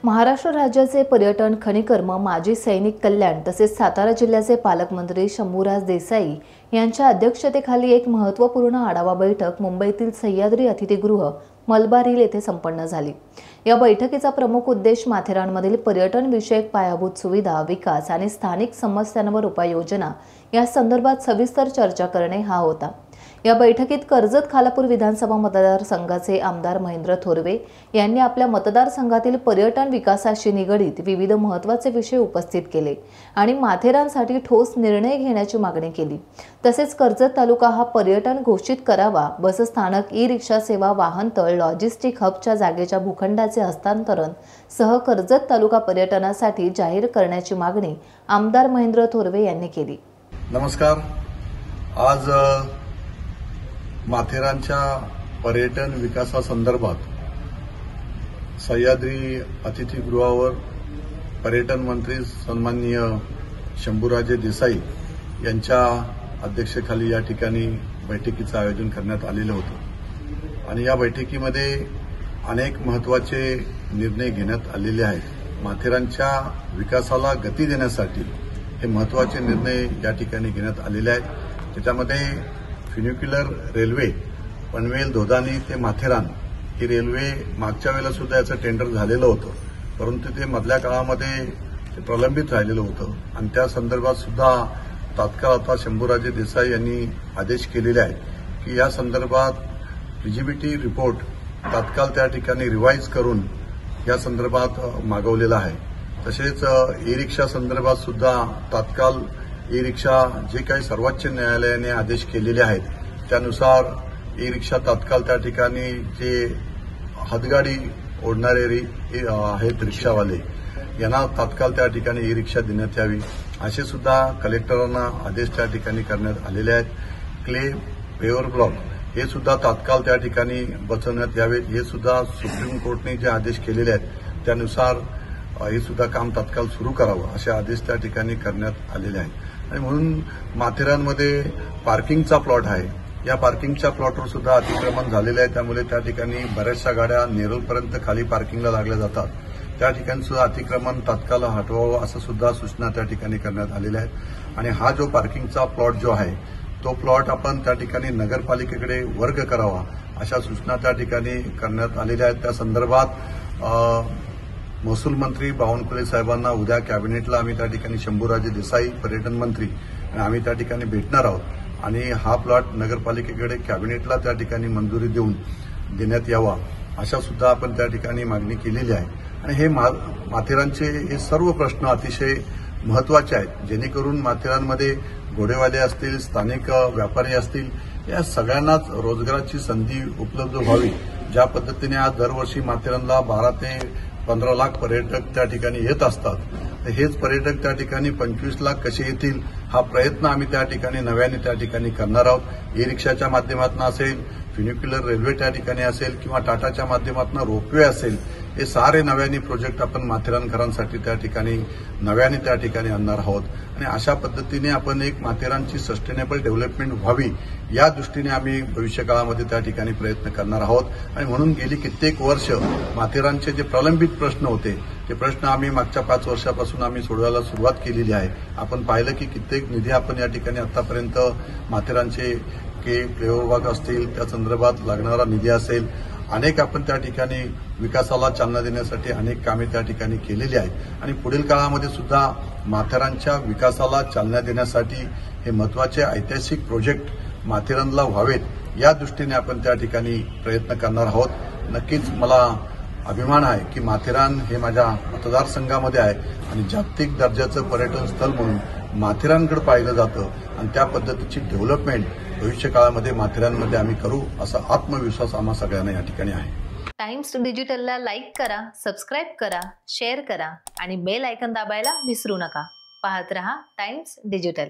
महाराष्ट्र राज्याचे पर्यटन खनिकर्म माजी सैनिक कल्याण तसेच सातारा जिल्ह्याचे पालकमंत्री शंभूराज देसाई यांच्या अध्यक्षतेखाली एक महत्त्वपूर्ण आढावा बैठक मुंबईतील सह्याद्री अतिथीगृह मलबार हिल येथे संपन्न झाली। या बैठकीचा प्रमुख उद्देश माथेरानमधील पर्यटन विषयक पायाभूत सुविधा, विकास आणि स्थानिक समस्यांवर उपाययोजना या संदर्भात सविस्तर चर्चा करणे हा होता। या बैठकीत कर्जत खालापूर विधानसभा मतदारसंघाचे आमदार महेंद्र थोरवे यांनी आपल्या मतदारसंघातील पर्यटन विकासाशी निगडित विविध महत्त्वाचे विषय उपस्थित केले आणि माथेरानसाठी ठोस निर्णय घेण्याची मागणी केली। तसेच कर्जत तालुका हा पर्यटन घोषित करावा, बसस्थानक, ई-रिक्षा सेवा, वाहनतळ, लॉजिस्टिक हबच्या जागेच्या भूखंडाचे हस्तांतरण सह कर्जत तालुका पर्यटनासाठी जाहीर करण्याची मागणी आमदार महेंद्र थोरवे यांनी केली। नमस्कार। आज माथेरानच्या पर्यटन विकासासंदर्भात सह्याद्री अतिथीगृहावर पर्यटन मंत्री सन्माननीय शंभूराजे देसाई यांच्या अध्यक्षतेखाली या ठिकाणी बैठकीचं आयोजन करण्यात आलेलं होतं आणि या बैठकीमध्ये अनेक महत्त्वाचे निर्णय घेण्यात आलेले आहेत। माथेरानच्या विकासाला गती देण्यासाठी हे महत्त्वाचे निर्णय या ठिकाणी घेण्यात आलेले आहेत। त्याच्यामध्ये फ्युनिक्युलर रेल्वे पनवेल धोदानी ते माथेरान ही रेल्वे मागच्या वेळेला सुद्धा याचं टेंडर झालेलं होतं, परंतु ते मधल्या काळामध्ये प्रलंबित राहिलेलं होतं आणि त्या संदर्भात सुद्धा तात्काळ आता शंभूराजे देसाई यांनी आदेश केलेले आहेत की या संदर्भात फिजिबिलिटी रिपोर्ट तात्काळ त्या ठिकाणी रिवाईज करून या संदर्भात मागवलेला आहे। तसेच ई-रिक्षा संदर्भात सुद्धा तात्काळ ई-रिक्षा जे काही सर्वोच्च न्यायालयाने आदेश केलेले आहेत त्यानुसार ई-रिक्षा तात्काळ त्या ठिकाणी जे हातगाडी ओढणारे आहेत रिक्षावाले यांना तात्काळ त्या ठिकाणी ई-रिक्षा देण्यात यावी असे सुद्धा कलेक्टरांना आदेश त्या ठिकाणी करण्यात आलेले आहेत। क्ले पेवर ब्लॉक हे सुद्धा तात्काळ त्या ठिकाणी बसवण्यात यावेत हे सुद्धा सुप्रीम कोर्टने जे आदेश केलेले आहेत त्यानुसार हे सुद्धा काम तात्काळ सुरू करावं असे आदेश त्या ठिकाणी करण्यात आलेले आहेत। आणि म्हणून माथेरानमध्ये पार्किंगचा प्लॉट आहे, या पार्किंगच्या प्लॉटवर सुद्धा अतिक्रमण झालेलं आहे, त्यामुळे त्या ठिकाणी बऱ्याचशा गाड्या नेरूळपर्यंत खाली पार्किंगला लागल्या जातात। त्या ठिकाणी सुद्धा अतिक्रमण तात्काळ हटवावं असं सुद्धा सूचना त्या ठिकाणी करण्यात आलेल्या आहेत। आणि हा जो पार्किंगचा प्लॉट जो आहे तो प्लॉट आपण त्या ठिकाणी नगरपालिकेकडे वर्ग करावा अशा सूचना त्या ठिकाणी करण्यात आलेल्या आहेत। त्या संदर्भात महसूल मंत्री बावनकुळे साहेबांना उद्या कॅबिनेटला आम्ही त्या ठिकाणी शंभूराजे देसाई पर्यटन मंत्री आणि आम्ही त्या ठिकाणी भेटणार आहोत आणि हा प्लॉट नगरपालिकेकडे कॅबिनेटला त्या ठिकाणी मंजुरी देण्यात यावा अशा सुद्धा आपण त्या ठिकाणी मागणी केलेली आहे। आणि हे माथेरानचे हे सर्व प्रश्न अतिशय महत्त्वाचे आहेत जेणेकरून माथेरानमध्ये घोडेवाले असतील, स्थानिक व्यापारी असतील, या सगळ्यांनाच रोजगाराची संधी उपलब्ध व्हावी। ज्या पद्धतीने आज दरवर्षी माथेरानला 12 ते 15 लाख पर्यटक त्या ठिकाणी येत असतात, तर हेच पर्यटक त्या ठिकाणी 25 लाख कसे येतील हा प्रयत्न आम्ही त्या ठिकाणी नव्याने त्या ठिकाणी करणार आहोत। ई-रिक्षाच्या माध्यमातून असेल, फ्युनिक्युलर रेल्वे त्या ठिकाणी असेल किंवा टाटाच्या माध्यमातून रोपवे असेल, हे सारे नव्याने प्रोजेक्ट आपण माथेरानकरांसाठी त्या ठिकाणी नव्याने त्या ठिकाणी आणणार आहोत आणि अशा पद्धतीने आपण एक माथेरानची सस्टेनेबल डेव्हलपमेंट व्हावी या दृष्टीने आम्ही भविष्यकाळामध्ये त्या ठिकाणी प्रयत्न करणार आहोत। आणि म्हणून गेली कित्येक वर्ष माथेरानचे जे प्रलंबित प्रश्न होते ते प्रश्न आम्ही मागच्या 5 वर्षापासून आम्ही सोडवायला सुरुवात केलेली आहे। आपण पाहिलं की कित्येक निधी आपण या ठिकाणी आतापर्यंत माथेरानचे विभाग असतील त्या संदर्भात लागणारा निधी असेल, अनेक आपण त्या ठिकाणी विकासाला चालना देण्यासाठी अनेक कामे त्या ठिकाणी केलेली आहेत आणि पुढील काळामध्ये सुद्धा माथेरानच्या विकासाला चालना देण्यासाठी हे महत्त्वाचे ऐतिहासिक प्रोजेक्ट माथेरानला व्हावेत या दृष्टीने आपण त्या ठिकाणी प्रयत्न करणार आहोत। नक्कीच मला अभिमान आहे की माथेरान हे माझ्या मतदारसंघामध्ये आहे आणि जागतिक दर्जाचं पर्यटन स्थळ म्हणून माथेरानकडे पाहिलं जातं आणि त्या पद्धतीची डेव्हलपमेंट भविष्य काळामध्ये माथेरानमध्ये आम्ही करू असा आत्मविश्वास आम्हा सगळ्यांना या ठिकाणी आहे। टाइम्स डिजिटलला लाईक करा, सबस्क्राईब करा, शेअर करा आणि बेल आयकॉन दाबायला विसरू नका। पाहत रहा टाइम्स डिजिटल।